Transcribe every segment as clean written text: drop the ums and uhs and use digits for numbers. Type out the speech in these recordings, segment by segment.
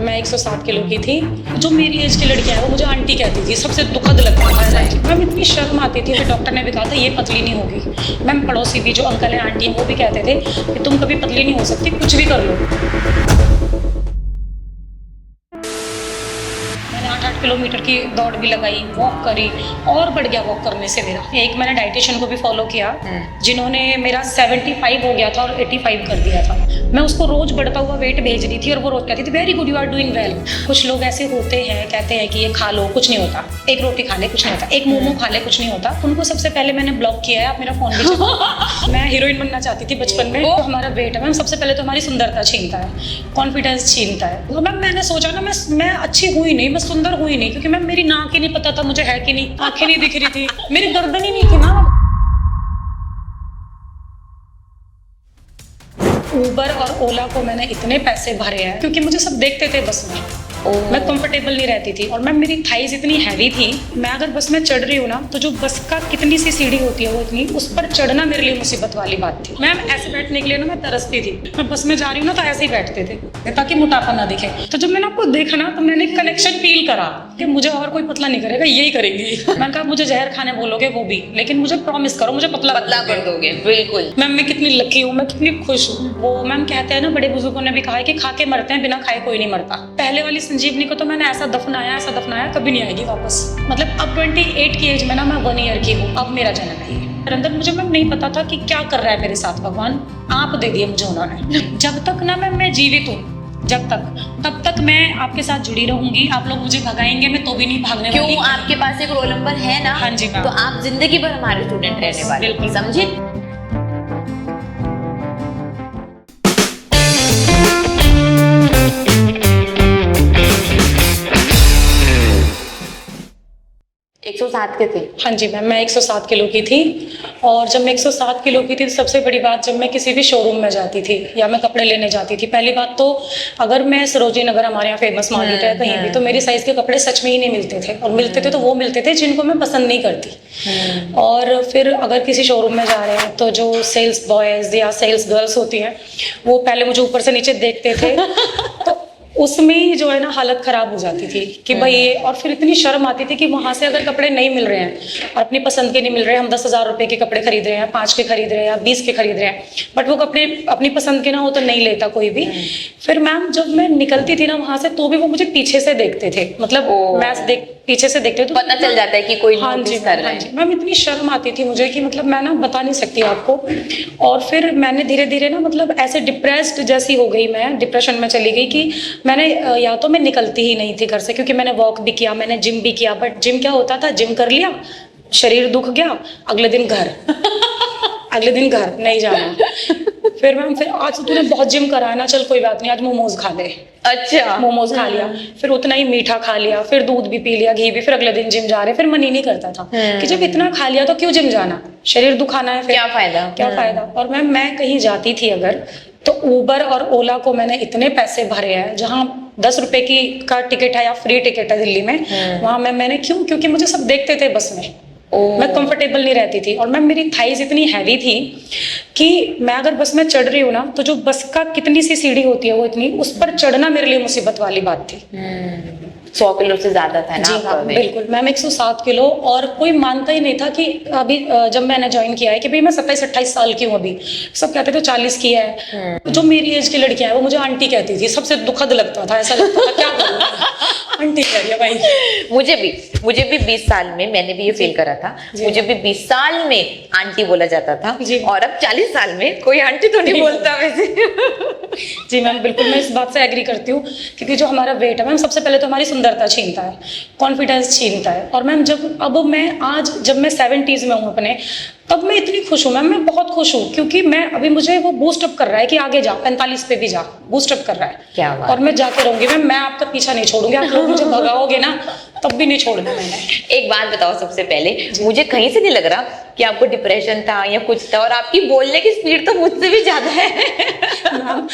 मैं 107 किलो की थी। जो मेरी एज की लड़कियां हैं वो मुझे आंटी कहती थी, सबसे दुखद लगता था। मैम इतनी शर्म आती थी, फिर डॉक्टर ने भी कहा था ये पतली नहीं होगी। मैम पड़ोसी भी जो अंकल हैं आंटी हैं वो भी कहते थे कि तुम कभी पतली नहीं हो सकती, कुछ भी कर लो। मैंने 8-8 किलोमीटर की दौड़ भी लगाई, वॉक करी और बढ़ गया वॉक करने से मेरा। एक मैंने डाइटिशियन को भी फॉलो किया जिन्होंने मेरा 75 हो गया था और 85 कर दिया था। मैं उसको रोज बढ़ता हुआ वेट भेज रही थी और वो रोज कहती थी very good, you are doing well. कुछ लोग ऐसे होते हैं, कहते हैं कि ये खा लो कुछ नहीं होता, एक रोटी खा ले कुछ नहीं होता, एक मोमो खा ले कुछ नहीं होता। उनको सबसे पहले मैंने ब्लॉक किया है। आप मेरा फोन भी चेक मैं हीरोइन बनना चाहती थी बचपन में। तो हमारा वेट है मैम सबसे पहले तो हमारी सुंदरता छीनता है, कॉन्फिडेंस छीनता है। तो मैम मैंने सोचा ना मैं अच्छी हुई नहीं, मैं सुंदर हुई नहीं, क्योंकि मैम मेरी नाक ही नहीं पता था मुझे है कि नहीं, आंखें नहीं दिख रही थी, मेरी गर्दन ही नहीं थी ना। उबर और ओला को मैंने इतने पैसे भरे हैं क्योंकि मुझे सब देखते थे बस में। मैं कंफर्टेबल नहीं रहती थी और मैम मेरी थाइज इतनी हैवी थी। मैं अगर बस में चढ़ रही हूँ ना तो जो बस का कितनी सी सीढ़ी होती है वो इतनी, उस पर चढ़ना मेरे लिए मुसीबत वाली बात थी। मैम ऐसे बैठने के लिए ना मैं तरसती थी। मैं बस में जा रही हूँ ना तो ऐसे ही बैठते थे ताकि मोटापा ना दिखे। तो जब मैंने आपको देखा ना तो मैंने कनेक्शन फील करा कि मुझे और कोई पतला नहीं करेगा, यही करेगी। मैंने कहा मुझे जहर खाने बोलोगे वो भी, लेकिन मुझे प्रॉमिस करो मुझे पतला कर दोगे। बिल्कुल मैम, मैं कितनी लकी हूँ, मैं कितनी खुश हूँ। वो मैम कहते हैं ना, बड़े बुजुर्गों ने भी कहा है कि खा के मरते हैं, बिना खाए कोई नहीं मरता। पहले वाली संजीवनी को तो मैंने ऐसा दफनाया कभी नहीं आएगी वापस। मतलब अब 28 की एज में ना मैं 1 ईयर की हूँ, अब मेरा जन्म है। अंदर मुझे मैम नहीं पता था कि क्या कर रहा है मेरे साथ भगवान, आप दे दिए मुझे उन्होंने। जब तक ना मैं जीवित हूँ, तब तक मैं आपके साथ जुड़ी रहूंगी। आप लोग मुझे भगाएंगे मैं तो भी नहीं भागने वाली। क्यों? आपके पास एक रोल नंबर है ना। हाँ जी मैम। तो आप जिंदगी भर हमारे स्टूडेंट रहने वाले, बिल्कुल समझे। एक 107 के थे? हाँ जी मैम, मैं 107 किलो की थी। और जब मैं 107 किलो की थी, सबसे बड़ी बात, जब मैं किसी भी शोरूम में जाती थी या मैं कपड़े लेने जाती थी, पहली बात तो अगर मैं सरोजिनी नगर, हमारे यहाँ फेमस मार्केट है कहीं भी, तो मेरी साइज़ के कपड़े सच में ही नहीं मिलते थे। और मिलते थे तो वो मिलते थे जिनको मैं पसंद नहीं करती। और फिर अगर किसी शोरूम में जा रहे हैं तो जो सेल्स बॉयज़ या सेल्स गर्ल्स होती हैं वो पहले मुझे ऊपर से नीचे देखते थे। तो उसमें ही जो है ना हालत खराब हो जाती थी कि भाई ये। और फिर इतनी शर्म आती थी कि वहां से अगर कपड़े नहीं मिल रहे हैं और अपनी पसंद के नहीं मिल रहे हैं, हम 10,000 रुपए के कपड़े खरीद रहे हैं, 5 के खरीद रहे हैं या 20 के खरीद रहे हैं, बट वो कपड़े अपनी पसंद के ना हो तो नहीं लेता कोई भी। फिर मैम जब मैं निकलती थी ना वहां से तो भी वो मुझे पीछे से देखते थे, मतलब मैं पीछे से देखते तो पता चल जाता है कि कोई नोटिस कर रहा है। मैम इतनी शर्म आती थी मुझे कि मतलब मैं ना बता नहीं सकती आपको। और फिर मैंने धीरे धीरे ना मतलब ऐसे डिप्रेस्ड जैसी हो गई, मैं डिप्रेशन में चली गई कि मैंने या तो मैं निकलती ही नहीं थी घर से, क्योंकि मैंने वॉक भी किया, मैंने जिम भी किया, बट जिम क्या होता था, जिम कर लिया, शरीर दुख गया, अगले दिन घर अगले दिन घर नहीं जाना। फिर मैम फिर आज तूने बहुत जिम करा है ना, चल कोई बात नहीं आज मोमोज खा ले। अच्छा, मोमोज खा लिया, फिर उतना ही मीठा खा लिया, फिर दूध भी पी लिया, घी भी, फिर अगले दिन जिम जा रहे। फिर मन ही नहीं करता था कि जब इतना खा लिया तो क्यों जिम जाना, शरीर दुखाना है, फिर क्या फायदा। और मैम मैं कहीं जाती थी अगर, तो उबर और ओला को मैंने इतने पैसे भरे हैं, जहाँ 10 रुपए का टिकट है या फ्री टिकट है दिल्ली में, वहां मैंने क्योंकि मुझे सब देखते थे बस में। मैं कंफर्टेबल नहीं रहती थी और मैम मेरी थाइज इतनी हैवी थी कि मैं अगर बस में चढ़ रही हूँ ना तो जो बस का कितनी सी सीढ़ी होती है वो इतनी, उस पर चढ़ना मेरे लिए मुसीबत वाली बात थी। 100 किलो से ज्यादा था ना? जी हाँ बिल्कुल मैम, 107 किलो। और कोई मानता ही नहीं था कि अभी जब मैंने ज्वाइन किया है कि भाई मैं 27-28 साल की हूँ अभी, सब कहते थे 40 की है। जो मेरी एज की लड़कियां हैं वो मुझे आंटी कहती थी, सबसे दुखद लगता था, ऐसा लगता था क्या करूँ आंटी कह रही है भाई। मुझे भी 20 साल में मैंने भी ये फील करा था, मुझे भी 20 साल में आंटी बोला जाता था, और अब 40 साल में कोई आंटी तो नहीं बोलता वैसे। जी मैम बिल्कुल, मैं इस बात से एग्री करती हूँ, क्योंकि जो हमारा वेट है मैम सबसे पहले तो हमारी सुंदरता छीनता है, कॉन्फिडेंस छीनता है। और मैम जब मैं 70s में हूँ अपने, तब मैं इतनी खुश हूँ मैम, मैं बहुत खुश हूँ, क्योंकि मैं अभी मुझे वो बूस्ट अप कर रहा है कि आगे जा, 45 पे भी जा, बूस्ट अप कर रहा है। क्या बात। और मैं जाके रहूंगी मैम, मैं आपका पीछा नहीं छोड़ूंगी, आप लोग मुझे भगाओगे ना तब भी नहीं छोड़ना मैंने। एक बात बताओ सबसे पहले, मुझे कहीं से नहीं लग रहा कि आपको डिप्रेशन था या कुछ था, और आपकी बोलने की स्पीड तो मुझसे भी ज्यादा है। मैम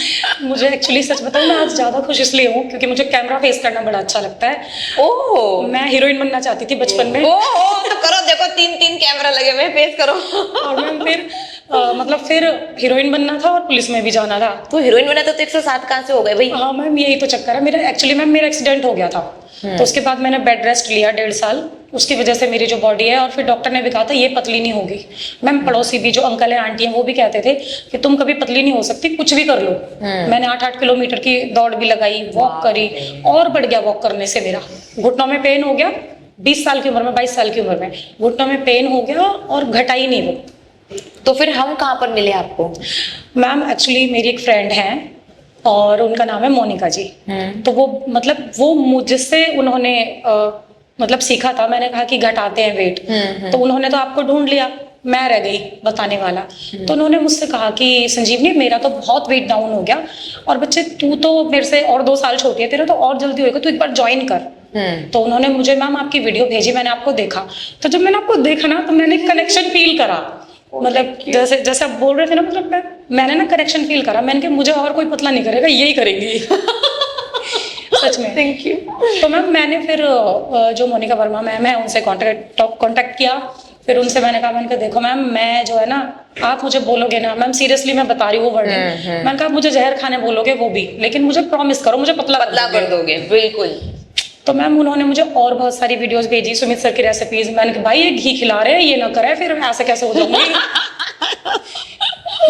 मुझे एक्चुअली सच बताऊं, मैं आज ज्यादा खुश इसलिए हूँ क्योंकि मुझे कैमरा फेस करना बड़ा अच्छा लगता है। ओह, मैं हीरोइन बनना चाहती थी बचपन में। ओह, तो करो, देखो 3 कैमरा लगे हुए, फेस करो। और मैम फिर मतलब फिर हीरोइन बनना था और पुलिस में भी जाना था। तो हीरोइन बना तो 107 कहाँ से हो गए भाई? हाँ मैम, यही तो चक्कर है मेरा। एक्चुअली मैम मेरा एक्सीडेंट हो गया था, तो उसके बाद मैंने बेड रेस्ट लिया 1.5 साल। उसकी वजह से मेरी जो बॉडी है, और फिर डॉक्टर ने भी कहा था ये पतली नहीं होगी। मैम पड़ोसी भी जो अंकल है आंटी हैं वो भी कहते थे कि तुम कभी पतली नहीं हो सकती, कुछ भी कर लो। मैंने 8-8 किलोमीटर की दौड़ भी लगाई, वॉक करी, और बढ़ गया वॉक करने से मेरा। घुटनों में पेन हो गया 20 साल की उम्र में, 22 साल की उम्र में घुटनों में पेन हो गया और घटा ही नहीं वो। तो फिर हम कहाँ पर मिले आपको? मैम एक्चुअली मेरी एक फ्रेंड है और उनका नाम है मोनिका जी। तो वो मतलब वो मुझसे उन्होंने मतलब सीखा था। मैंने कहा कि घटाते हैं वेट, तो उन्होंने तो आपको ढूंढ लिया, मैं रह गई बताने वाला। तो उन्होंने मुझसे कहा कि संजीवनी मेरा तो बहुत वेट डाउन हो गया, और बच्चे तू तो मेरे से और 2 साल छोटी है, तेरा तो और जल्दी होएगा, तू एक बार ज्वाइन कर। तो उन्होंने मुझे मैम आपकी वीडियो भेजी, मैंने आपको देखा। तो जब मैंने आपको देखा ना तो मैंने कनेक्शन फील करा। मतलब जैसे आप बोल रहे थे ना, मतलब मैंने ना कनेक्शन फील करा। मैंने कहा मुझे और कोई पतला नहीं करेगा, यही करेगी। सच में। Thank you. तो मैम मैंने फिर जो मोनिका वर्मा मैम है उनसे कांटेक्ट किया। फिर उनसे मैंने कहा देखो मैम, मैं जो है ना, आप मुझे बोलोगे ना मैम, सीरियसली मैं बता रही हूँ वर्ड, मैंने कहा मुझे जहर खाने बोलोगे वो भी, लेकिन मुझे प्रॉमिस करो मुझे पतला कर दोगे। बिल्कुल। तो मैम उन्होंने मुझे और बहुत सारी वीडियोस भेजी, सुमित सर की रेसिपीज। मैंने कहा भाई ये घी खिला रहे हैं, ये ना करे, फिर ऐसे कैसे हो जाऊंगी।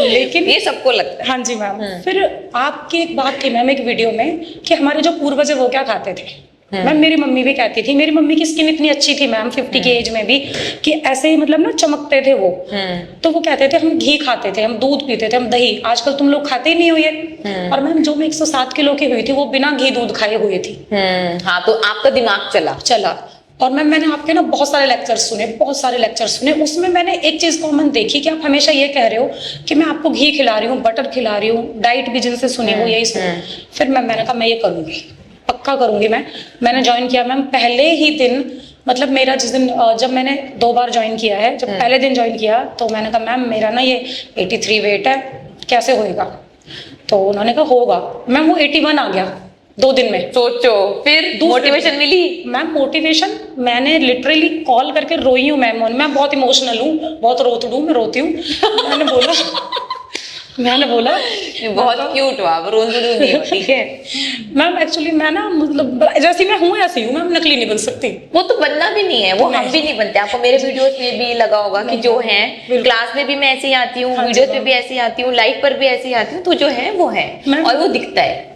लेकिन ये सबको लगता है। हाँ जी मैम। फिर आपकी एक बात थी मैम एक वीडियो में कि हमारे जो पूर्वज है वो क्या खाते थे। मैम मेरी मम्मी भी कहती थी, मेरी मम्मी की स्किन इतनी अच्छी थी मैम 50 की एज में भी, कि ऐसे ही मतलब ना चमकते थे वो। तो वो कहते थे हम घी खाते थे, हम दूध पीते थे, हम दही। आजकल तुम लोग खाते ही नहीं हो ये। और मैम जो मैं 107 किलो की हुई थी वो बिना घी दूध खाए हुई थी। हाँ, तो आपका दिमाग चला। और मैम मैंने आपके ना बहुत सारे लेक्चर्स सुने। उसमें मैंने एक चीज कॉमन देखी कि आप हमेशा ये कह रहे हो कि मैं आपको घी खिला रही हूँ, बटर खिला रही हूँ, डाइट भी जिनसे सुनी वो यही सुनी। फिर मैंने कहा मैं ये करूंगी, पक्का करूंगी। मैंने ज्वाइन किया मैम पहले ही दिन। मतलब मेरा जिस दिन जब मैंने 2 बार ज्वाइन किया है, जब पहले दिन ज्वाइन किया तो मैंने कहा मैम मेरा ना ये 83 वेट है, कैसे होएगा? तो उन्होंने कहा होगा। मैम वो 81 आ गया 2 दिन में। सोचो, फिर मोटिवेशन मिली? मैम मोटिवेशन मैंने लिटरली कॉल करके रोई हूँ मैम। मैं बहुत इमोशनल हूँ, बहुत रोतड़ू, मैं रोती हूँ। मैंने बोला बहुत क्यूट हो आप, रोंदड़ू नहीं हो, ठीक है? मैम एक्चुअली मैं ना मतलब जैसी मैं हूँ ऐसी हूँ मैम, नकली नहीं बन सकती। वो तो बनना भी नहीं है, वो हम भी नहीं बनते। आपको मेरे वीडियोस में भी लगा होगा कि जो है क्लास में भी मैं ऐसे ही आती हूँ, वीडियोस में भी ऐसे ही आती हूँ, लाइव पर भी ऐसे ही आती हूँ। तो जो है वो है और वो दिखता है।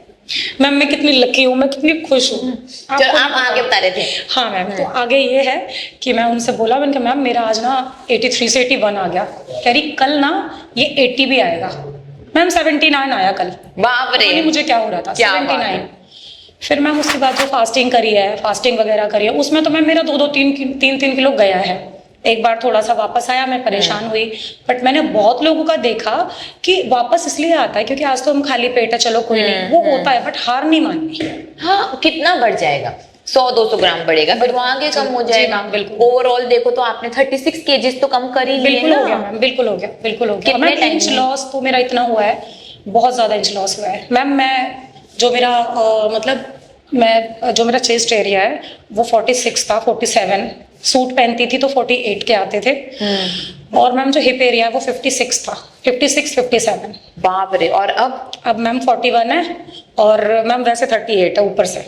मैम मैं कितनी लकी हूँ, मैं कितनी खुश हूँ। चलो आप आगे बता रहे थे। हाँ मैम, तो आगे ये है कि मैं उनसे बोला, मैंने कहा मैम मेरा आज ना 83 से 81 आ गया। कह रही कल ना ये 80 भी आएगा। मैम 79 आया कल। बाप रे, मुझे क्या हो रहा था, 79। फिर मैम उसके बाद जो फास्टिंग वगैरह करी है, उसमें तो मैम मेरा 2-3 किलो गया है। एक बार थोड़ा सा वापस आया, मैं परेशान हुई। बट मैंने बहुत लोगों का देखा कि वापस इसलिए आता है क्योंकि आज तो हम खाली पेट है, चलो कोई नहीं, वो होता है, बट हार नहीं माननी। हाँ, कितना बढ़ जाएगा? 100-200 ग्राम बढ़ेगा, फिर वो आगे कम हो जाएगा। ओवरऑल देखो तो आपने 36 केजीज तो कम कर ही लिए ना। हो गया मैम, बिल्कुल हो गया। कितने टाइम इंच लॉस तो मेरा इतना हुआ है, बहुत ज्यादा इंच लॉस हुआ है मैम। मैं जो मेरा जो मेरा चेस्ट एरिया है वो 46 था, 47। सूट पहनती थी तो 48 के आते थे। और मैम जो हिप एरिया है वो 56 था, 56-57। बाप रे। और अब मैम 41 है, और मैम वैसे 38 है ऊपर से।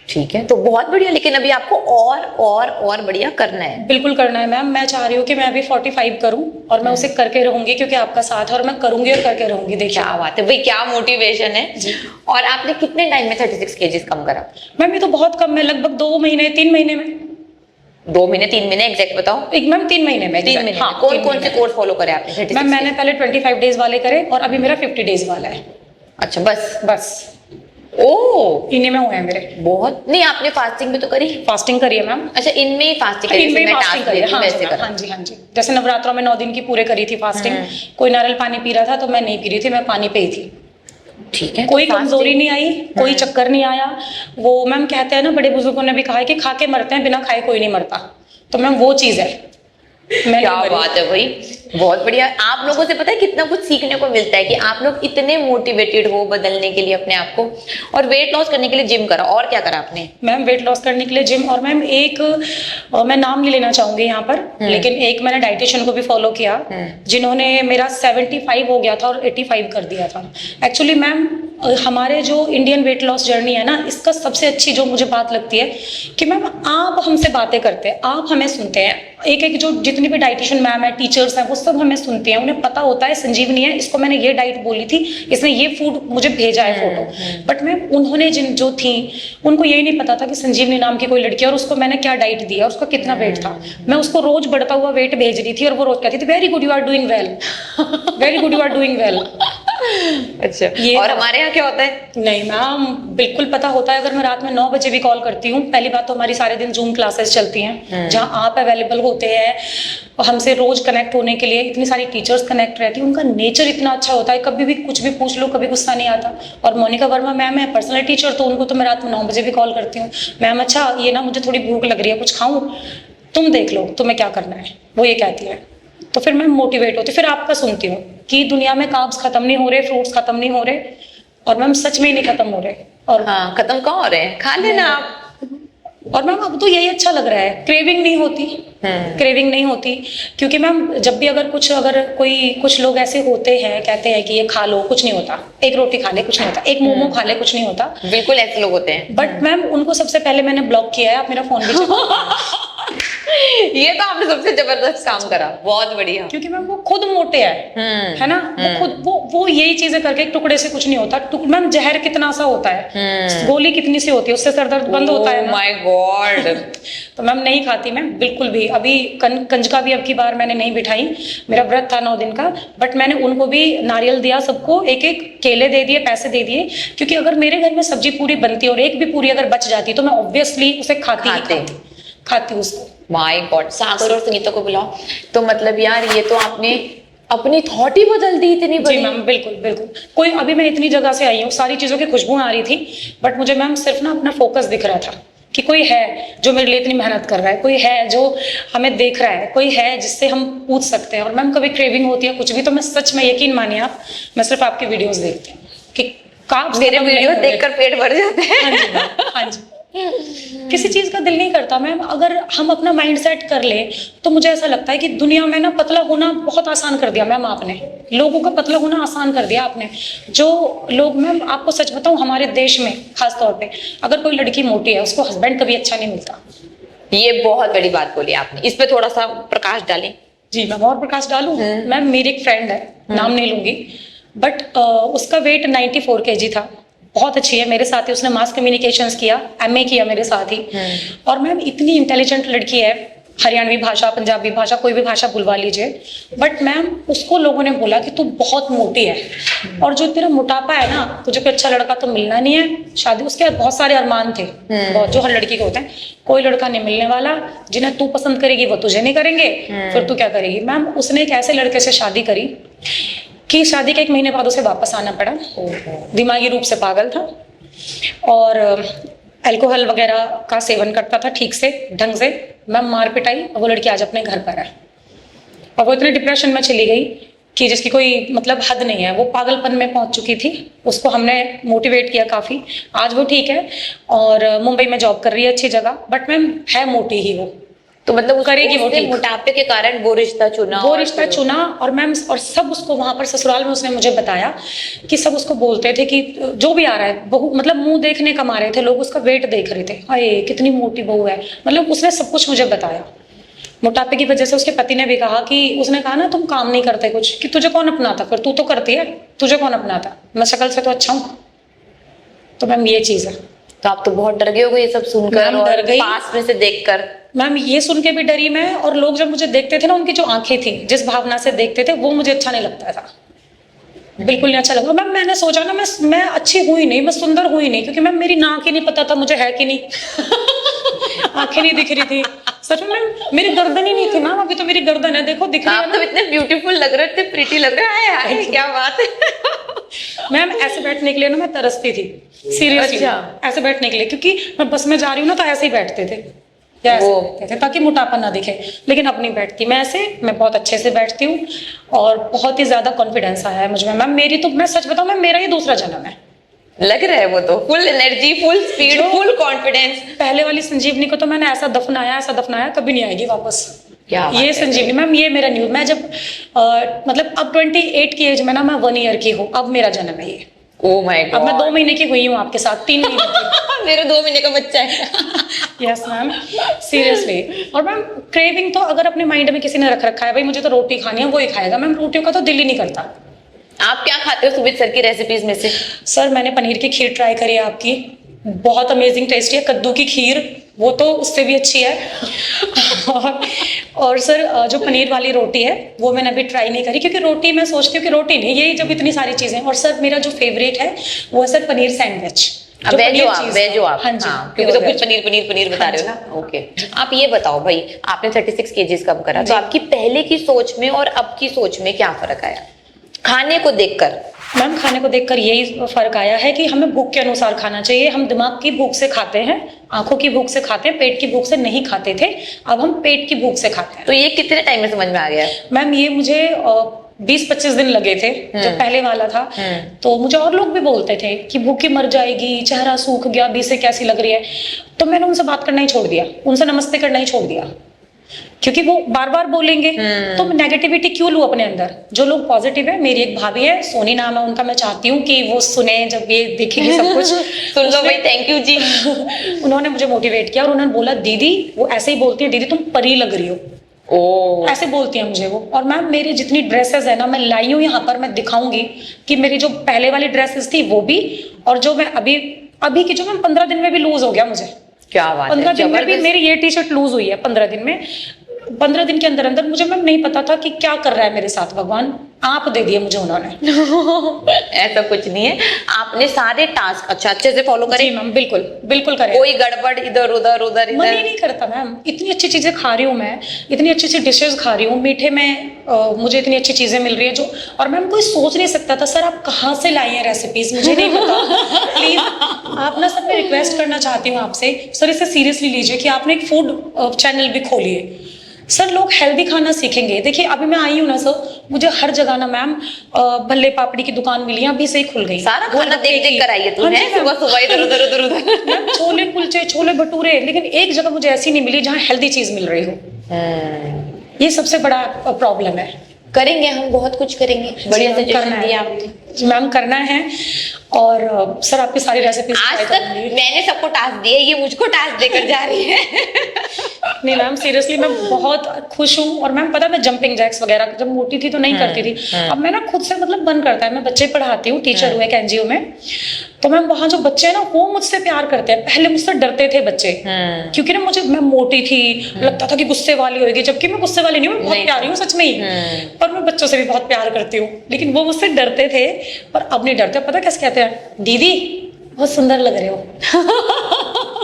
ठीक है, तो बहुत बढ़िया। लेकिन अभी आपको और बढ़िया करना है। बिल्कुल करना है मैम। मैं चाह रही हूँ कि मैं अभी 45 करूँ, और मैं उसे करके रहूंगी क्योंकि आपका साथ है, और मैं करूंगी और करके रहूंगी। देखिए क्या बात है भाई, क्या मोटिवेशन है जी। और आपने कितने टाइम में 36 केजीज कम करा? मैम ये तो बहुत कम है, लगभग 2 महीने 3 महीने में। 2 महीने 3 महीने एग्जैक्ट बताओ? एक मैम 3 महीने में। 3 महीने। हाँ, कौन से कोर्स फॉलो करे आपने? मैम मैंने पहले 25 डेज वाले करे, और अभी मेरा 50 डेज वाला है। अच्छा, बस। ओ, इन्हीं में हुए हैं मेरे। बहुत नहीं, आपने फास्टिंग भी तो करी? फास्टिंग करी है मैम। अच्छा, इनमें ही फास्टिंग करी? इनमें ही फास्टिंग करी है। हाँ जी। जैसे नवरात्रों में 9 दिन की पूरे करी थी फास्टिंग। कोई नारियल पानी पी रहा था तो मैं नहीं पी रही थी, मैं पानी पे ही थी। ठीक है। कोई कमजोरी नहीं आई, कोई चक्कर नहीं आया। वो मैम कहते हैं ना, बड़े बुजुर्गों ने भी कहा है कि खा के मरते हैं, बिना खाए कोई नहीं मरता। तो मैम वो चीज है। क्या बात है भाई, बहुत बढ़िया। आप लोगों से पता है कितना कुछ सीखने को मिलता है कि आप लोग इतने मोटिवेटेड हो बदलने के लिए अपने आप को, और वेट लॉस करने के लिए जिम करा, और क्या करा आपने? मैम वेट लॉस करने के लिए जिम, और मैम एक मैं नाम नहीं लेना चाहूंगी यहाँ पर, लेकिन एक मैंने डाइटिशियन को भी फॉलो किया जिन्होंने मेरा 75 हो गया था और 85 कर दिया था। एक्चुअली मैम हमारे जो इंडियन वेट लॉस जर्नी है ना, इसका सबसे अच्छी जो मुझे बात लगती है कि मैम आप हमसे बातें करते हैं, आप हमें सुनते हैं, एक एक जो जितनी भी डाइटिशियन मैम है, टीचर्स हैं, वो सब हमें सुनते हैं, उन्हें पता होता है संजीवनी है, इसको मैंने ये डाइट बोली थी, इसने ये फूड मुझे भेजा है फोटो। बट मैम उन्होंने जिन जो थी उनको यही नहीं पता था कि संजीवनी नाम की कोई लड़की है और उसको मैंने क्या डाइट दिया, उसका कितना वेट था। मैं उसको रोज बढ़ता हुआ वेट भेज रही थी और वो रोज कहती थी very good you are doing well, very good you are doing well. अच्छा, और हमारे यहाँ क्या होता है? नहीं मैम बिल्कुल पता होता है। अगर मैं रात में 9 बजे भी कॉल करती हूँ, पहली बात तो हमारी सारे दिन जूम क्लासेस चलती हैं जहाँ आप अवेलेबल होते हैं हमसे रोज कनेक्ट होने के लिए, इतनी सारी टीचर्स कनेक्ट रहती हैं, उनका नेचर इतना अच्छा होता है, कभी भी कुछ भी पूछ लो कभी गुस्सा नहीं आता। और मोनिका वर्मा मैम है पर्सनल टीचर, तो उनको तो मैं रात में 9 बजे भी कॉल करती हूँ, मैम अच्छा ये ना मुझे थोड़ी भूख लग रही है, कुछ खाऊं, तुम देख लो तुम्हें क्या करना है, वो ये कहती है। तो फिर मैं मोटिवेट होती, फिर आपका सुनती हूँ कि दुनिया में कार्ब्स खत्म नहीं हो रहे, फ्रूट्स खत्म नहीं हो रहे, और मैम सच में ही नहीं खत्म हो रहे। और हाँ, खत्म कहाँ हो रहे हैं, खा लेना आप। और मैम अब तो यही अच्छा लग रहा है, क्रेविंग नहीं होती, क्रेविंग नहीं होती। क्योंकि मैम जब भी अगर कुछ लोग ऐसे होते हैं कहते हैं कि ये खा लो, कुछ नहीं होता, एक रोटी खा ले कुछ नहीं होता, एक मोमो खा ले कुछ नहीं होता, बिल्कुल ऐसे लोग होते हैं। बट मैम उनको सबसे पहले मैंने ब्लॉक किया है, आप मेरा फोन भी चेक ये तो आपने सबसे जबरदस्त काम करा, बहुत बढ़िया। क्योंकि मैम वो खुद मोटे है ना, वो खुद वो यही चीजें करके, एक टुकड़े से कुछ नहीं होता। मैम जहर कितना सा होता है, गोली कितनी सी होती है, उससे सर दर्द बंद होता है ना। My God. तो मैम नहीं खाती मैं बिल्कुल भी। अभी कंजका भी अब की बार मैंने नहीं बिठाई, मेरा व्रत था 9 दिन का, बट मैंने उनको भी नारियल दिया, सबको एक एक केले दे दिए, पैसे दे दिए, क्योंकि अगर मेरे घर में सब्जी पूरी बनती और एक भी पूरी अगर बच जाती तो मैं ऑब्वियसली उसे खाती उसको। माय गॉड, सागर और सुनीता को बुलाओ। तो मतलब यार ये तो आपने अपनी थॉट ही बदल दी इतनी बड़ी। जी मैम बिल्कुल बिल्कुल। कोई अभी मैं इतनी जगह से आई हूँ, सारी चीजों की खुशबू आ रही थी, बट मुझे मैम सिर्फ ना अपना फोकस दिख रहा था कि कोई है जो मेरे लिए इतनी मेहनत कर रहा है, कोई है जो हमें देख रहा है, कोई है जिससे हम पूछ सकते हैं। और मैम कभी क्रेविंग होती है कुछ भी, तो मैं सच में यकीन मानिए आप, मैं सिर्फ आपके वीडियोस देखती हूँ कि मेरे वीडियो देखकर पेट भर जाते हैं। हाँ जी हाँ जी। किसी चीज का दिल नहीं करता मैम। अगर हम अपना माइंड सेट कर ले तो मुझे ऐसा लगता है कि दुनिया में ना पतला होना बहुत आसान कर दिया मैम आपने, लोगों का पतला होना आसान कर दिया आपने। जो लोग मैम आपको सच बताऊं, हमारे देश में खास तौर पे अगर कोई लड़की मोटी है उसको हस्बैंड कभी अच्छा नहीं मिलता। ये बहुत बड़ी बात बोली आपने, इस पे थोड़ा सा प्रकाश डालें। जी मैम, और प्रकाश डालूं? मैम मेरी एक फ्रेंड है, नाम नहीं लूंगी, बट उसका वेट 94 kg था, बहुत अच्छी है, मेरे साथ ही उसने मास कम्युनिकेशंस किया, MA किया मेरे साथ ही। और मैम इतनी इंटेलिजेंट लड़की है, हरियाणवी भाषा, पंजाबी भाषा, कोई भी भाषा बुलवा लीजिए, बट मैम उसको लोगों ने बोला कि तू बहुत मोटी है, और जो तेरा मोटापा है ना, तुझे कोई अच्छा लड़का तो मिलना नहीं है। शादी उसके बहुत सारे अरमान थे, बहुत, जो हर लड़की के होते हैं, कोई लड़का नहीं मिलने वाला, जिन्हें तू पसंद करेगी वो तुझे नहीं करेंगे, फिर तू क्या करेगी। मैम उसने एक ऐसे लड़के से शादी करी कि शादी के 1 महीने बाद उसे वापस आना पड़ा, दिमागी रूप से पागल था, और अल्कोहल वगैरह का सेवन करता था ठीक से ढंग से। मैं मार पिटाई, और वो लड़की आज अपने घर पर है, और वो इतने डिप्रेशन में चली गई कि जिसकी कोई मतलब हद नहीं है, वो पागलपन में पहुंच चुकी थी। उसको हमने मोटिवेट किया काफी, आज वो ठीक है और मुंबई में जॉब कर रही है अच्छी जगह, बट मैम है मोटी ही वो, तो मतलब करेगी वो ठीक। मोटापे के कारण वो रिश्ता चुना, और मैम, और सब उसको वहां पर ससुराल में उसने मुझे बताया कि सब उसको बोलते थे कि जो भी आ रहा है, बहू मतलब मुंह देखने कमा रहे थे लोग, उसका वेट देख रहे थे, अरे कितनी मोटी बहू है, मतलब उसने सब कुछ मुझे बताया। मोटापे की वजह से उसके पति ने भी कहा कि, उसने कहा ना तुम काम नहीं करते कुछ, कि तुझे कौन अपनाता, फिर तू तो करती है, तुझे कौन अपनाता, मैं शक्ल से तो अच्छा हूँ। तो मैम ये चीज है। तो आप तो बहुत डर गए होगे ये सब सुनकर और डर गई, पास में से देखकर। मैम ये सुन के भी डरी मैं, और लोग जब मुझे देखते थे ना, उनकी जो आंखें थी, जिस भावना से देखते थे, वो मुझे अच्छा नहीं लगता था, बिल्कुल नहीं अच्छा लगा। मैम मैंने सोचा ना, मैं अच्छी हुई नहीं, मैं सुंदर हुई नहीं, क्योंकि मैम मेरी नाक ही नहीं पता था मुझे है कि नहीं आंखें नहीं दिख रही थी, सच में मेरी गर्दन ही नहीं थी मैम, अभी तो मेरी गर्दन है, देखो दिख रही है। आप तो इतने ब्यूटीफुल लग रहे थे, प्रीटी लग रहा है, क्या बात है। मैम ऐसे बैठने के लिए ना मैं तरसती थी, सीरियसली। अच्छा। ऐसे बैठने के लिए, क्योंकि मैं बस में जा रही हूँ ना, तो ऐसे ही बैठते थे, या ऐसे बैठते थे ताकि मोटापा ना दिखे, लेकिन अब नहीं बैठती मैं ऐसे, मैं बहुत अच्छे से बैठती हूँ और बहुत ही ज्यादा कॉन्फिडेंस आया है मुझ में मैम। मेरी तो, मैं सच बताऊँ मैम, मेरा ये दूसरा जन्म है। लग रहा है वो तो full energy, full speed, full confidence. पहले वाली संजीवनी को तो मैंने ऐसा दफनाया कभी नहीं आएगी वापस। क्या ये संजीवनी मैम, ये मेरा न्यू, मैं जब मतलब अब 28 की एज में ना, मैं 1 ईयर की हूँ, अब मेरा जन्म है ये। Oh my God. अब मैं 2 महीने की हुई हूँ आपके साथ, 3 महीने की। मेरा 2 महीने का बच्चा है। Yes ma'am, seriously. और मैम क्रेविंग तो अगर अपने माइंड में किसी ने रख रखा है, भाई मुझे तो रोटी खानी है, वो ही खाएगा मैम, रोटियों का तो दिल ही नहीं करता। आप क्या खाते हो सुमित सर की रेसिपीज में से? सर मैंने पनीर की खीर ट्राई करी है आपकी, बहुत अमेजिंग टेस्टी है। कद्दू की खीर, वो तो उससे भी अच्छी है। और सर जो पनीर वाली रोटी है वो मैंने अभी ट्राई नहीं करी, क्योंकि रोटी मैं सोचती हूँ कि रोटी नहीं, यही जब इतनी सारी चीजें। और सर मेरा जो फेवरेट है वो है सर पनीर सैंडविच। वेज हो आप? हाँ जी, क्योंकि तो कुछ पनीर बता रहे हो ना। ओके, आप ये बताओ भाई, आपने 36 केजीज कम करा, तो आपकी पहले की सोच में और अब की सोच में क्या फर्क आया खाने को देखकर? मैम खाने को देखकर यही फर्क आया है कि हमें भूख के अनुसार खाना चाहिए। हम दिमाग की भूख से खाते हैं, आंखों की भूख से खाते हैं, पेट की भूख से नहीं खाते थे, अब हम पेट की भूख से खाते हैं। तो ये कितने टाइम में समझ में आ गया? मैम ये मुझे 20-25 दिन लगे थे जो पहले वाला था। तो मुझे और लोग भी बोलते थे कि भूखी मर जाएगी, चेहरा सूख गया, बी से कैसी लग रही है। तो मैंने उनसे बात करना ही छोड़ दिया, उनसे नमस्ते करना ही छोड़ दिया, क्योंकि वो बार बार बोलेंगे तो मैं नेगेटिविटी क्यों लूं अपने अंदर। जो लोग पॉजिटिव है, मेरी एक भाभी है, सोनी नाम है उनका, मैं चाहती हूँ कि वो सुने, जब ये देखेंगे सब कुछ। सुन लो भाई, थैंक यू जी। उन्होंने मुझे मोटिवेट किया और उन्होंने बोला दीदी, वो ऐसे ही बोलती है, दीदी तुम परी लग रही हो, ऐसे बोलती है मुझे वो। और मैम मेरी जितनी ड्रेसेस है ना, मैं लाई हूँ यहाँ पर, मैं दिखाऊंगी कि मेरी जो पहले वाली ड्रेसेस थी वो भी, और जो मैं अभी की जो मैं 15 दिन में भी लूज हो गया मुझे। क्या बात है, 15 दिन में भी मेरी ये टी शर्ट लूज हुई है 15 दिन में। 15 दिन के अंदर अंदर मुझे मैम नहीं पता था कि क्या कर रहा है मेरे साथ भगवान, आप दे दिए मुझे उन्होंने। ऐसा कुछ नहीं है, आपने सारे टास्क अच्छे से फॉलो करे? जी मैम, बिल्कुल बिल्कुल करें। कोई गड़बड़ इधर उधर मन ही नहीं करता मैम। इतनी अच्छी चीजें खा रही हूँ मैं, इतनी अच्छी अच्छी डिशेस खा रही हूँ, मीठे में मुझे इतनी अच्छी चीजें मिल रही है जो, और मैम कोई सोच नहीं सकता था सर आप कहाँ से लाई हैं रेसिपीज, मुझे नहीं पता। प्लीज आप ना सब, मैं रिक्वेस्ट करना चाहती हूँ आपसे सर, इसे सीरियसली लीजिए कि आपने एक फूड चैनल भी खोली है सर, लोग हेल्दी खाना सीखेंगे। देखिए अभी मैं आई हूँ ना सर, मुझे हर जगह ना मैम भल्ले पापड़ी की दुकान मिली है, अभी से ही खुल गई। सारा खाना देख देख कर आई है तूने? सुबह सुबह इधर उधर मैम छोले कुलचे, छोले भटूरे, लेकिन एक जगह मुझे ऐसी नहीं मिली जहाँ हेल्दी चीज मिल रही हो। ये सबसे बड़ा प्रॉब्लम है। करेंगे हम, बहुत कुछ करेंगे, बढ़िया सजेशन दिया आपने मैम, करना है। और सर आपकी सारी रेसिपी आज तक मैंने सबको टास्क दिए, ये मुझको टास्क देकर जा रही है। नहीं मैम सीरियसली मैं बहुत खुश हूँ। और मैम पता है मैं जंपिंग जैक्स वगैरह जब मोटी थी तो नहीं करती थी, अब मैं ना खुद से मतलब मन करता है। मैं बच्चे पढ़ाती हूँ, टीचर हूँ एक एनजीओ में, तो मैम वहाँ जो बच्चे हैं ना वो मुझसे प्यार करते हैं। पहले मुझसे डरते थे बच्चे, क्योंकि ना मैं मोटी थी, लगता था कि गुस्से वाली होगी, जबकि मैं गुस्से वाली नहीं हूँ, मैं बहुत प्यारी हूँ सच में ही। पर मैं बच्चों से भी बहुत प्यार करती हूँ, लेकिन वो मुझसे डरते थे, पर अब नहीं डरते। पता कैसे कहते हैं, दीदी बहुत सुंदर लग रहे हो।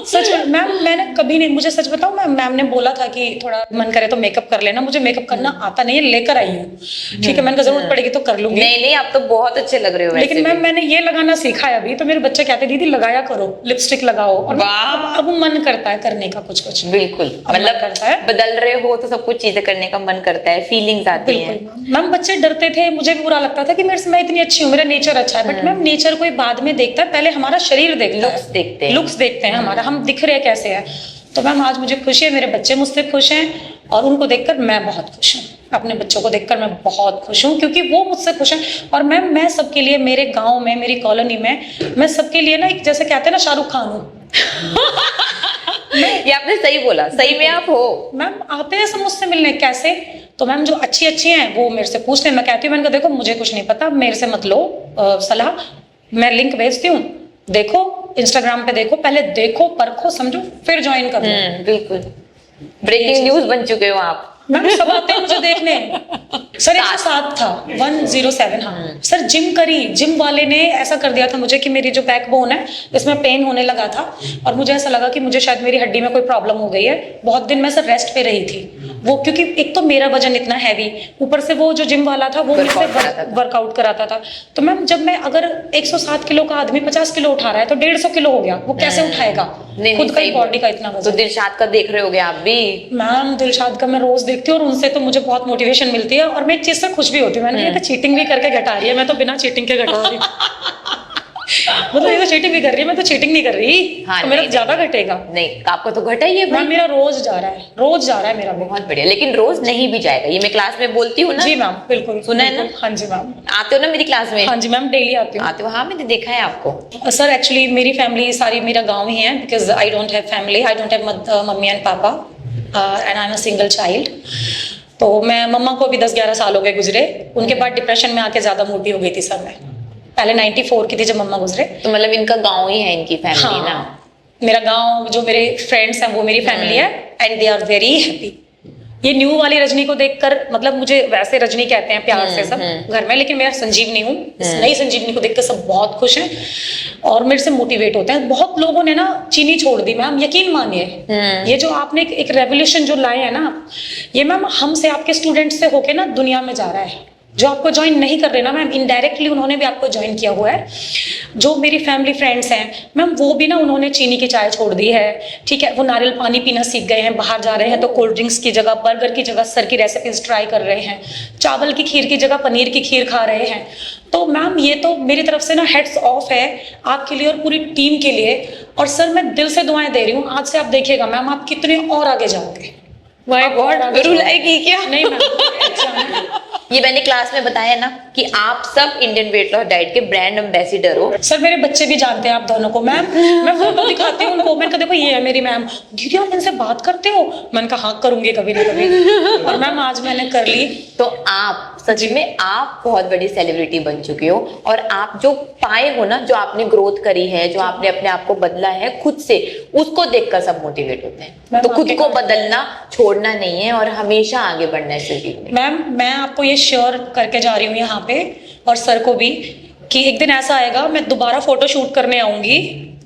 सच में मैम, मैंने कभी नहीं, मुझे सच बताऊं, मैम ने बोला था कि थोड़ा मन करे तो मेकअप कर लेना, मुझे मेकअप करना आता नहीं है, लेकर आई हूँ, ठीक है, मैंने जरूरत पड़ेगी तो कर लूंगी। नहीं आप तो बहुत अच्छे लग रहे हो। लेकिन मैम मैंने ये लगाना सीखा है अभी, तो मेरे बच्चे कहते हैं दीदी लगाया करो, लिपस्टिक लगाओ, और अब मन करता है करने का कुछ कुछ। बिल्कुल, मतलब करता है, बदल रहे हो तो सब कुछ चीजें करने का मन करता है, फीलिंग्स आती हैं। मैम बच्चे डरते थे, मुझे भी बुरा लगता था कि मेरे से, मैं इतनी अच्छी हूँ, मेरा नेचर अच्छा है, बट मैम नेचर कोई बाद में देखता है, पहले हमारा शरीर देखता है, लुक्स देखते हैं हमारा, हम दिख रहे कैसे है। तो मैम आज मुझे खुशी है, मेरे बच्चे मुझसे खुश हैं, और उनको देखकर मैं बहुत खुश हूँ। अपने बच्चों को देखकर मैं बहुत खुश हूँ, क्योंकि वो मुझसे खुश हैं। और मैम मैं सबके लिए, मेरे गांव में, मेरी कॉलोनी में, मैं सबके लिए ना एक, जैसे कहते हैं ना, शाहरुख खान हूँ। ये आपने सही बोला, सही में आप हो। मैम आते हैं सब मुझसे मिलने, कैसे? तो मैम जो अच्छी हैं वो मेरे से पूछते हैं, मैं कहती हूँ, मैंने कहा देखो मुझे कुछ नहीं पता, मेरे से मत लो सलाह, मैं लिंक भेजती हूँ, देखो इंस्टाग्राम पे देखो, पहले देखो परखो समझो फिर ज्वाइन करो। बिल्कुल, ब्रेकिंग न्यूज बन चुके हो आप। मैम सब आते हैं मुझे देखने। सर 107 था, 107। हाँ सर, जिम करी, जिम वाले ने ऐसा कर दिया था मुझे कि मेरी जो बैकबोन है इसमें पेन होने लगा था, और मुझे ऐसा लगा कि मुझे शायद मेरी हड्डी में कोई प्रॉब्लम हो गई है। बहुत दिन मैं सर रेस्ट पे रही थी, वो क्योंकि एक तो मेरा वजन इतना हैवी, ऊपर से वो जो जिम वाला था वो मुझसे वर्कआउट कराता था। तो मैम जब मैं अगर 107 किलो का आदमी 50 किलो उठा रहा है तो 150 किलो हो गया, वो कैसे उठाएगा खुद का ही बॉडी का इतना वजन। तो दिलशाद का देख रहे होगे आप भी? मैम दिलशाद का मैं रोज देखती हूँ और उनसे तो मुझे बहुत मोटिवेशन मिलती है और मैं एक चीज से खुश भी होती हूँ। मैंने कहा चीटिंग भी करके घटा रही है, मैं तो बिना चीटिंग के घटा रही मतलब ये तो चीटिंग भी कर रही है, मैं तो चीटिंग नहीं कर रही। हाँ, तो मेरा ज्यादा घटेगा नहीं, आपको तो घटा ही है भाई। मेरा रोज जा रहा है मेरा। बहुत बढ़िया, लेकिन रोज नहीं भी जाएगा, ये मैं क्लास में बोलती हूँ ना। जी मैम बिल्कुल, सुना है ना? हाँ जी मैम। आते हो ना मेरी क्लास में? हाँ जी मैम, डेली आती हूँ। आते हो? हाँ, मैंने देखा है आपको। सर एक्चुअली मेरी फैमिली सारी मेरा गाँव ही है, because I don't have family, I don't have mummy and papa and I am a single child. तो मैं मम्मा को भी 10-11 साल हो गए गुजरे, उनके बाद डिप्रेशन में आके ज्यादा मोटी हो गई थी सर मैं। पहले 94 की थी जब मम्मा गुजरे। तो मतलब इनका गांव ही है इनकी फैमिली? हाँ, ना मेरा गांव, जो मेरे फ्रेंड्स हैं वो मेरी फैमिली है and they are very happy. ये न्यू वाली रजनी को देखकर, मतलब मुझे वैसे रजनी कहते हैं प्यार से सब घर में, लेकिन मैं संजीवनी हूँ। इस नई संजीवनी को देखकर सब बहुत खुश हैं और मेरे से मोटिवेट होते हैं। बहुत लोगों ने ना चीनी छोड़ दी मैम, यकीन मानिए। ये जो आपने एक रेवोल्यूशन जो लाए हैं ना, ये मैम हमसे, आपके स्टूडेंट से होके ना दुनिया में जा रहा है। जो आपको ज्वाइन नहीं कर रहे ना मैम, इनडायरेक्टली उन्होंने भी आपको ज्वाइन किया हुआ है। जो मेरी फैमिली फ्रेंड्स हैं मैम, वो भी ना उन्होंने चीनी की चाय छोड़ दी है, ठीक है। वो नारियल पानी पीना सीख गए हैं, बाहर जा रहे हैं तो कोल्ड ड्रिंक्स की जगह, बर्गर की जगह सर की रेसिपीज ट्राई कर रहे हैं, चावल की खीर की जगह पनीर की खीर खा रहे हैं। तो मैम ये तो मेरी तरफ से ना हेड्स ऑफ है आपके लिए और पूरी टीम के लिए। और सर मैं दिल से दुआएं दे रही हूँ, आज से आप देखिएगा मैम, आप कितने और आगे जाओगे। माय गॉड, रुलाएगी क्या? नहीं मैम ये मैंने क्लास में बताया ना कि आप सब इंडियन वेट लॉस डाइट के ब्रांड एम्बेसिडर हो। सर मेरे बच्चे भी जानते हैं आप दोनों को मैम। मैं फोटो दिखाती हूँ उनको, मैंने कहा देखो ये है मेरी मैम। दीदी आप इनसे बात करते हो? मैंने कहा हाँ करूंगी कभी ना कभी, और मैम आज मैंने कर ली। तो आप सच में आप बहुत बड़ी सेलिब्रिटी बन चुके हो और आप जो पाए हो ना, जो आपने ग्रोथ करी है, जो आपने अपने आप को बदला है खुद से, उसको देखकर सब मोटिवेट होते हैं। तो खुद को बदलना छोड़ना नहीं है और हमेशा आगे बढ़ना है जिंदगी में। मैम मैं आपको ये श्योर करके जा रही हूँ यहाँ पे, और सर को भी, कि एक दिन ऐसा आएगा मैं दोबारा फोटो शूट करने आऊंगी,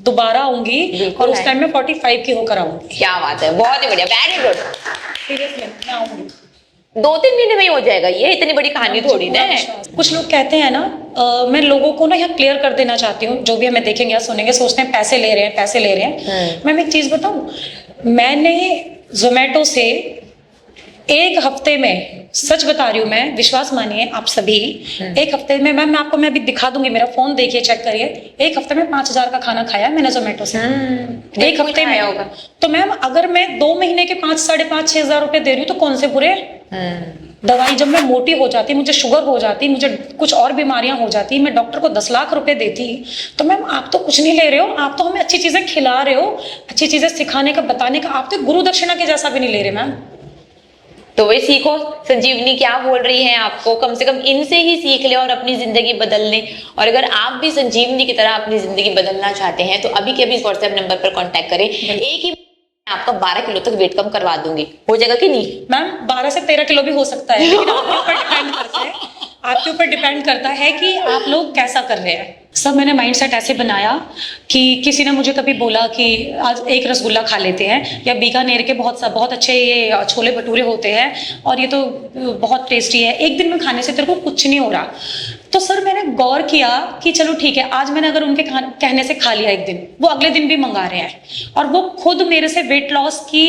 दोबारा आऊंगी और उस टाइम में 45 की होकर आऊंगी। क्या बात है, बहुत ही बढ़िया, वेरी गुड। सीरियसली मैं आऊंगी। 2-3 महीने में ही हो जाएगा, ये इतनी बड़ी कहानी थोड़ी ना है। कुछ लोग कहते हैं ना, मैं लोगों को ना यहाँ क्लियर कर देना चाहती हूँ, जो भी हमें देखेंगे या सुनेंगे सोचते हैं पैसे ले रहे हैं, पैसे ले रहे हैं। मैं एक चीज बताऊँ, मैंने जोमेटो से एक हफ्ते में, सच बता रही हूँ मैं, विश्वास मानिए आप सभी, एक हफ्ते में मैं आपको, मैं अभी दिखा दूंगी, मेरा फोन देखिए, चेक करिए, एक हफ्ते में 5,000 का खाना खाया मैंने जोमेटो से। एक हफ्ते में होगा। तो मैम अगर मैं 2 महीने के 5-5,5-6,000 रुपए दे रही हूँ तो कौन से बुरे? दवाई जब मैं मोटी हो जाती, मुझे शुगर हो जाती, मुझे कुछ और बीमारियां हो जाती, मैं डॉक्टर को 10 लाख रुपए देती, तो मैम आप तो कुछ नहीं ले रहे हो, आप तो हमें अच्छी चीजें खिला रहे हो, अच्छी चीजें सिखाने का, बताने का, आप तो गुरु दक्षिणा के जैसा भी नहीं ले रहे मैम। तो वही सीखो, संजीवनी क्या बोल रही है आपको, कम से कम इनसे ही सीख ले और अपनी जिंदगी बदल ले। और अगर आप भी संजीवनी की तरह अपनी जिंदगी बदलना चाहते हैं तो अभी के अभी व्हाट्सएप नंबर पर कांटेक्ट करें। एक ही आपका 12 किलो तक वेट कम करवा दूंगी, हो जाएगा कि नहीं? मैम 12 से 13 किलो भी हो सकता है, लेकिन आपके ऊपर डिपेंड करता है, आपके ऊपर डिपेंड करता है कि आप लोग कैसा कर रहे हैं। सब मैंने माइंडसेट ऐसे बनाया कि किसी ने मुझे कभी बोला कि आज एक रसगुल्ला खा लेते हैं, या बीकानेर के बहुत अच्छे ये छोले भटूरे होते हैं और ये तो बहुत टेस्टी है, एक दिन में खाने से तेरे को कुछ नहीं हो रहा। तो सर मैंने गौर किया कि चलो ठीक है, आज मैंने अगर उनके कहने से खा लिया एक दिन, वो अगले दिन भी मंगा रहे हैं और वो खुद मेरे से वेट लॉस की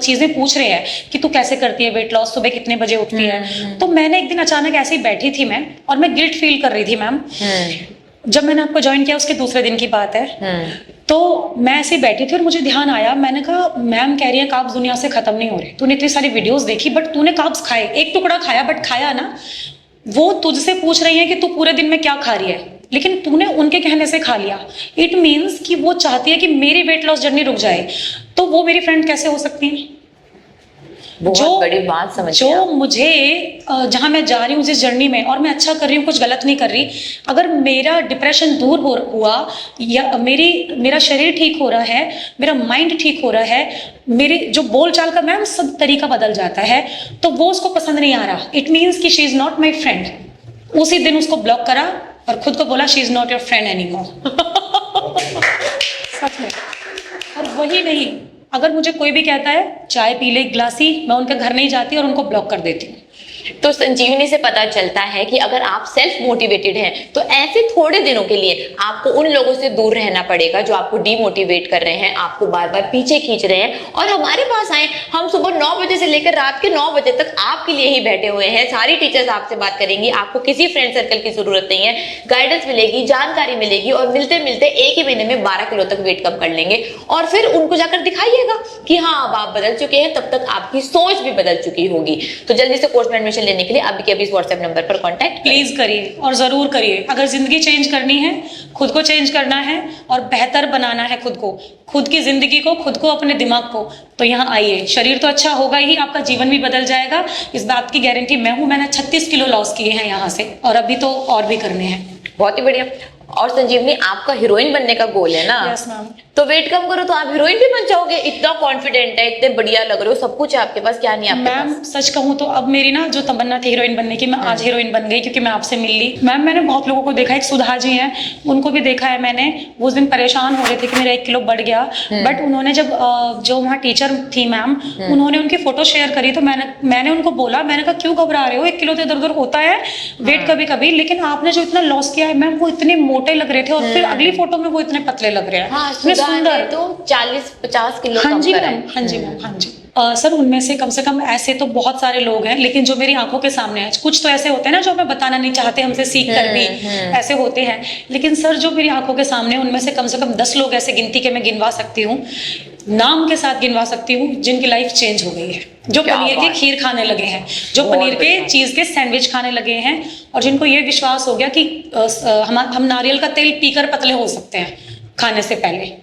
चीजें पूछ रहे हैं कि तू कैसे करती है वेट लॉस, सुबह कितने बजे उठती है। तो मैंने एक दिन अचानक ऐसे ही बैठी थी मैं, और मैं गिल्ट फील कर रही थी मैम। जब मैंने आपको ज्वाइन किया उसके दूसरे दिन की बात है, तो मैं ऐसे बैठी थी और मुझे ध्यान आया, मैंने कहा मैम कह रही है कार्ब्स दुनिया से खत्म नहीं हो रहे, तूने इतनी सारी वीडियोस देखी बट तूने कार्ब्स खाए, एक टुकड़ा खाया बट खाया ना। वो तुझसे पूछ रही है कि तू पूरे दिन में क्या खा रही है, लेकिन तूने उनके कहने से खा लिया। इट मीन्स कि वो चाहती है कि मेरी वेट लॉस जर्नी रुक जाए, तो वो मेरी फ्रेंड कैसे हो सकती है? बहुत बड़ी बात समझ जो मुझे जहां मैं जा रही हूँ जिस जर्नी में, और मैं अच्छा कर रही हूँ, कुछ गलत नहीं कर रही, अगर मेरा डिप्रेशन दूर हुआ या मेरा शरीर ठीक हो रहा है, मेरा माइंड ठीक हो रहा है, मेरी जो बोलचाल का मैम सब तरीका बदल जाता है, तो वो उसको पसंद नहीं आ रहा, इट मीन्स कि she is not my friend. उसी दिन उसको ब्लॉक करा और खुद को बोला she is not your friend anymore. सच में। और वही नहीं, अगर मुझे कोई भी कहता है चाय पी ले एक गिलास ही, मैं उनके घर नहीं जाती और उनको ब्लॉक कर देती हूँ। तो संजीवनी से पता चलता है कि अगर आप सेल्फ मोटिवेटेड हैं तो ऐसे थोड़े दिनों के लिए आपको उन लोगों से दूर रहना पड़ेगा जो आपको डीमोटिवेट कर रहे हैं, आपको बार बार पीछे खींच रहे हैं, और हमारे पास आए। हम सुबह 9 बजे से लेकर रात के 9 बजे तक आपके लिए ही बैठे हुए हैं। सारी टीचर्स आपसे बात करेंगी, आपको किसी फ्रेंड सर्कल की जरूरत नहीं है, गाइडेंस मिलेगी, जानकारी मिलेगी, और मिलते मिलते एक ही महीने में 12 किलो तक वेट कम कर लेंगे। और फिर उनको जाकर दिखाइएगा कि हाँ अब आप बदल चुके हैं, तब तक आपकी सोच भी बदल चुकी होगी। तो जल्दी से कोर्स में एडमिशन लेने के लिए अभी के अभी इस व्हाट्सएप नंबर पर कांटेक्ट प्लीज करिए और जरूर करिए। अगर जिंदगी चेंज करनी है, खुद को चेंज करना है और बेहतर बनाना है खुद को, खुद की जिंदगी को, खुद को, अपने दिमाग को, तो यहाँ आइए। शरीर तो अच्छा होगा ही, आपका जीवन भी बदल जाएगा, इस बात की गारंटी मैं हूँ। मैंने 36 किलो लॉस किए हैं यहाँ से, और अभी तो और भी करने हैं। बहुत ही बढ़िया। और संजीवनी, आपका हीरोइन बनने का गोल है ना? Yes ma'am. तो वेट कम करो तो आप हीरोइन भी बन जाओगे। इतना कॉन्फिडेंट है, इतने बढ़िया लग रहे हो, सब कुछ है आपके पास, क्या नहीं आपके मैम पास? सच कहूँ तो अब मेरी ना जो तमन्ना थी हीरोइन बनने की, मैं आज हीरोइन बन गई क्योंकि मैं आपसे मिल ली। मैम मैंने बहुत लोगों को देखा, एक सुधा जी हैं, उनको भी देखा है मैंने। वो उस दिन परेशान हो रहे थे कि मेरा 1 किलो बढ़ गया, बट उन्होंने जब जो वहाँ टीचर थी मैम, उन्होंने उनकी फोटो शेयर करी तो मैंने उनको बोला, मैंने कहा क्यों घबरा रहे हो, 1 किलो तो इधर उधर होता है वेट कभी कभी, लेकिन आपने जो इतना लॉस किया है मैम, वो इतने मोटे लग रहे थे, और फिर अगली फोटो में वो इतने पतले लग रहे हैं। हाँ, इतने सुंदर। तो 40-50 किलो हाँ कम जी करा मैम, है। हाँ जी मैम, हाँ जी। सर उनमें से कम ऐसे तो बहुत सारे लोग हैं, लेकिन जो मेरी आंखों के सामने है, कुछ तो ऐसे होते हैं ना जो हमें बताना नहीं चाहते, हमसे सीख कर भी ऐसे होते हैं, लेकिन सर जो मेरी आंखों के सामने है, उनमें से कम 10 लोग ऐसे गिनती के मैं गिनवा सकती हूँ, नाम के साथ गिनवा सकती हूँ, जिनकी लाइफ चेंज हो गई है, जो पनीर की खीर खाने लगे हैं, जो पनीर के चीज के सैंडविच खाने लगे हैं, और जिनको ये विश्वास हो गया कि हम नारियल का तेल पीकर पतले हो सकते हैं खाने से पहले।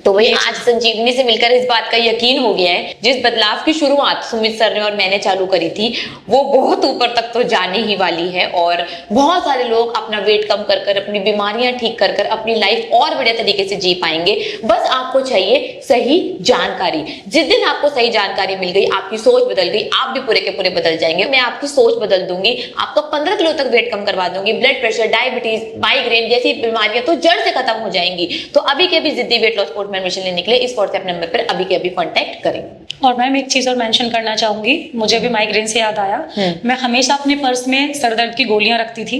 तो वही आज संजीवनी से मिलकर इस बात का यकीन हो गया है, जिस बदलाव की शुरुआत सुमित सर ने और मैंने चालू करी थी, वो बहुत ऊपर तक तो जाने ही वाली है, और बहुत सारे लोग अपना वेट कम कर कर, अपनी बीमारियां ठीक कर कर अपनी लाइफ और बढ़िया तरीके से जी पाएंगे। बस आपको चाहिए सही जानकारी। जिस दिन आपको सही जानकारी मिल गई, आपकी सोच बदल गई, आप भी पूरे के पूरे बदल जाएंगे। मैं आपकी सोच बदल दूंगी, आपका 15 किलो तक वेट कम करवा दूंगी, ब्लड प्रेशर, डायबिटीज, माइग्रेन जैसी बीमारियां तो जड़ से खत्म हो जाएंगी। तो अभी के अभी जिद्दी वेट लॉस कोर्स में एडमिशन लेने के लिए इस व्हाट्सएप नंबर पर अभी के अभी कांटेक्ट करें। और मैम एक चीज और मेंशन करना चाहूंगी, मुझे भी माइग्रेन से याद आया, मैं हमेशा अपने पर्स में सर दर्द की गोलियां रखती थी।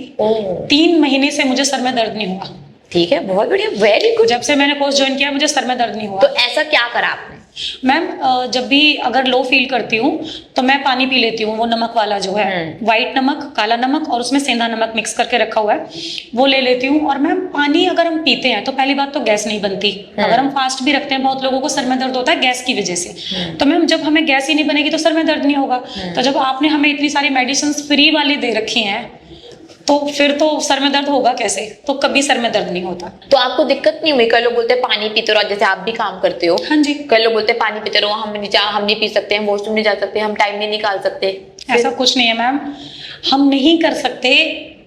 3 महीने से मुझे सर में दर्द नहीं हुआ। ठीक है, बहुत बढ़िया, वेरी गुड। जब से मैंने कोर्स ज्वाइन किया मुझे सर में दर्द नहीं हुआ। तो ऐसा क्या करा आपने? मैम जब भी अगर लो फील करती हूँ तो मैं पानी पी लेती हूँ, वो नमक वाला जो है, व्हाइट नमक, काला नमक और उसमें सेंधा नमक मिक्स करके रखा हुआ है, वो ले लेती हूँ। और मैम पानी अगर हम पीते हैं तो पहली बात तो गैस नहीं बनती। अगर हम फास्ट भी रखते हैं, बहुत लोगों को सर में दर्द होता है गैस की वजह से, तो मैम जब हमें गैस ही नहीं बनेगी तो सर में दर्द नहीं होगा। तो जब आपने हमें इतनी सारी मेडिसिन फ्री वाली दे रखी हैं, तो फिर तो सर में दर्द होगा कैसे? तो कभी सर में दर्द नहीं होता। तो आपको दिक्कत नहीं हुई? कई लोग बोलते हैं पानी पीते रहो, जैसे आप भी काम करते हो। हाँ जी। कई लोग बोलते हैं पानी पीते रहो, हम नहीं पी सकते, हम वॉशरूम नहीं जा सकते, हम टाइम नहीं निकाल सकते। ऐसा कुछ नहीं है मैम, हम नहीं कर सकते,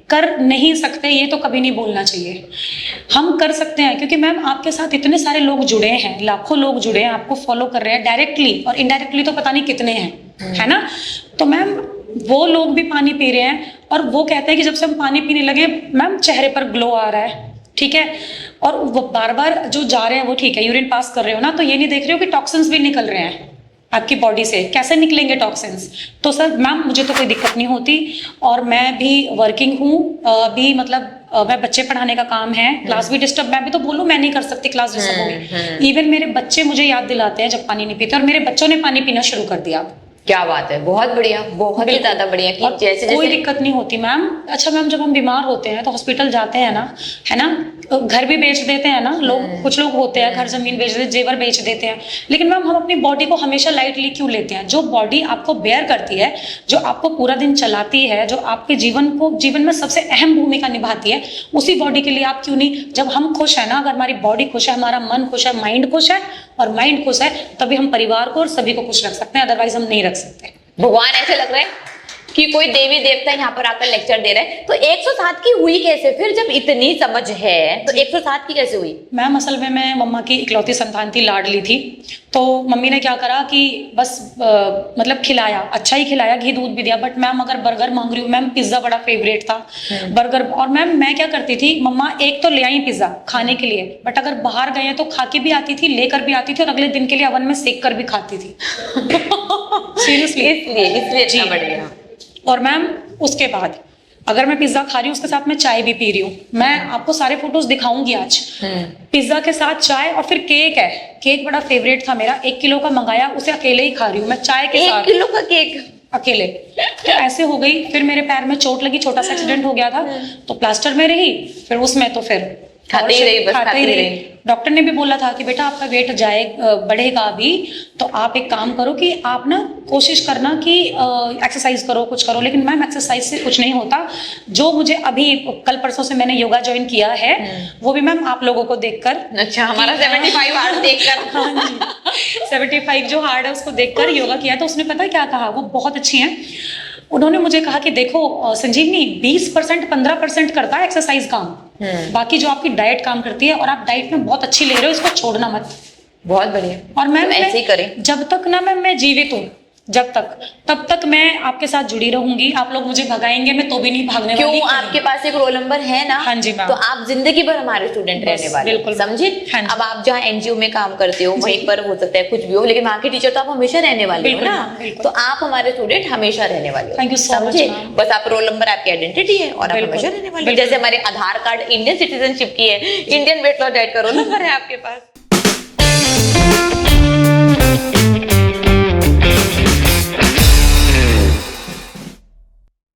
कर नहीं सकते, ये तो कभी नहीं बोलना चाहिए। हम कर सकते हैं, क्योंकि मैम आपके साथ इतने सारे लोग जुड़े हैं, लाखों लोग जुड़े हैं, आपको फॉलो कर रहे हैं डायरेक्टली और इनडायरेक्टली तो पता नहीं कितने हैं, है ना? तो मैम वो लोग भी पानी पी रहे हैं और वो कहते हैं कि जब से हम पानी पीने लगे मैम चेहरे पर ग्लो आ रहा है, ठीक है? और वो बार बार जो जा रहे हैं वो ठीक है, यूरिन पास कर रहे हो ना, तो ये नहीं देख रहे हो कि टॉक्सिन्स भी निकल रहे हैं आपकी बॉडी से। कैसे निकलेंगे टॉक्सिन्स? तो सर मैम मुझे तो कोई दिक्कत नहीं होती, और मैं भी वर्किंग हूँ अभी, मतलब मैं बच्चे पढ़ाने का काम है, क्लास भी डिस्टर्ब, मैं भी तो बोलूँ मैं नहीं कर सकती, क्लास डिस्टर्ब होगी। इवन मेरे बच्चे मुझे याद दिलाते हैं जब पानी नहीं पीते, और मेरे बच्चों ने पानी पीना शुरू कर दिया। क्या बात है, बहुत बढ़िया, बहुत ही ज्यादा बढ़िया कि जैसे कोई दिक्कत नहीं होती मैम। अच्छा मैम, जब हम बीमार होते हैं तो हॉस्पिटल जाते हैं ना, है ना, घर भी बेच देते हैं ना लोग, कुछ लोग होते हैं घर जमीन बेच देते, जेवर बेच देते हैं, लेकिन मैम हम अपनी बॉडी को हमेशा लाइटली क्यों लेते हैं? जो बॉडी आपको बेयर करती है, जो आपको पूरा दिन चलाती है, जो आपके जीवन में सबसे अहम भूमिका निभाती है, उसी बॉडी के लिए आप क्यों नहीं? जब हम खुश है ना, अगर हमारी बॉडी खुश है, हमारा मन खुश है, माइंड खुश है, और माइंड खुश है, तभी हम परिवार को और सभी को खुश रख सकते हैं, अदरवाइज हम नहीं रख सकते। भगवान ऐसे लग रहे हैं कि कोई देवी देवता यहाँ पर आकर लेक्चर दे रहा है। तो 107 की हुई कैसे फिर, जब इतनी समझ है तो 107 की कैसे हुई? मैम असल में मैं मम्मा की इकलौती संतान थी, लाडली थी। तो मम्मी ने क्या करा कि बस मतलब खिलाया, अच्छा ही खिलाया, घी दूध भी दिया। बट मैम अगर बर्गर मांग रही हूँ, मैम पिज्जा बड़ा फेवरेट था, बर्गर। और मैम मैं क्या करती थी, मम्मा एक तो ले आई पिज्जा खाने के लिए, बट अगर बाहर गए तो खा के भी आती थी, लेकर भी आती थी, और अगले दिन के लिए अवन में सेक कर भी खाती थी। सीरियसली, इसलिए जी। इतना बढ़ गया। और मैम उसके बाद अगर मैं पिज्जा खा रही हूँ, उसके साथ मैं चाय भी पी रही हूँ। मैं आपको सारे फोटोज दिखाऊंगी आज। पिज्जा के साथ चाय, और फिर केक है, केक बड़ा फेवरेट था मेरा, 1 किलो का मंगाया, उसे अकेले ही खा रही हूँ मैं चाय के साथ। 1 किलो का केक अकेले। तो ऐसे हो गई। फिर मेरे पैर में चोट लगी, छोटा सा एक्सीडेंट हो गया था, तो प्लास्टर में रही। फिर उसमें तो फिर खाते ही रही, बस खाते ही रही। डॉक्टर ने भी बोला था कि बेटा आपका वेट बढ़ेगा अभी, तो आप एक काम करो कि आप ना कोशिश करना कि एक्सरसाइज करो, कुछ करो। लेकिन मैम एक्सरसाइज से कुछ नहीं होता। जो मुझे अभी कल परसों से मैंने योगा ज्वाइन किया है, वो भी मैम आप लोगों को देखकर। अच्छा, हमारा 75 हार्ड देखकर। हाँ जी, 75 जो हार्ड है उसको देखकर योगा किया। तो उसने पता है क्या कहा, वो बहुत अच्छी हैं। उन्होंने मुझे कहा कि देखो संजीवनी, 20% 15% करता है एक्सरसाइज काम, बाकी जो आपकी डाइट काम करती है, और आप डाइट में बहुत अच्छी ले रहे हो, इसको छोड़ना मत। बहुत बढ़िया। और मैम तो ऐसे ही करें। जब तक ना मैं जीवित हूँ, जब तक, तब तक मैं आपके साथ जुड़ी रहूंगी। आप लोग मुझे भगाएंगे, मैं तो भी नहीं भागने वाली। क्यों, आपके पास एक रोल नंबर है ना। हाँ जी मैम। तो आप जिंदगी भर हमारे स्टूडेंट रहने वाले, बिल्कुल समझे। हाँ जी। अब आप जहाँ एनजीओ में काम करते हो, वहीं पर हो सकता है कुछ भी हो, लेकिन वहाँ के टीचर तो आप हमेशा रहने वाले हो ना। तो आप हमारे स्टूडेंट हमेशा रहने वाले हो। थैंक यू सो मच समझे। मैम। बस आप रोल नंबर आपकी आइडेंटिटी है, और आप हमेशा रहने वाले हो। जैसे हमारे आधार कार्ड इंडियन सिटीजनशिप की है, इंडियन वेट लॉस डाइट का रोल नंबर है आपके पास।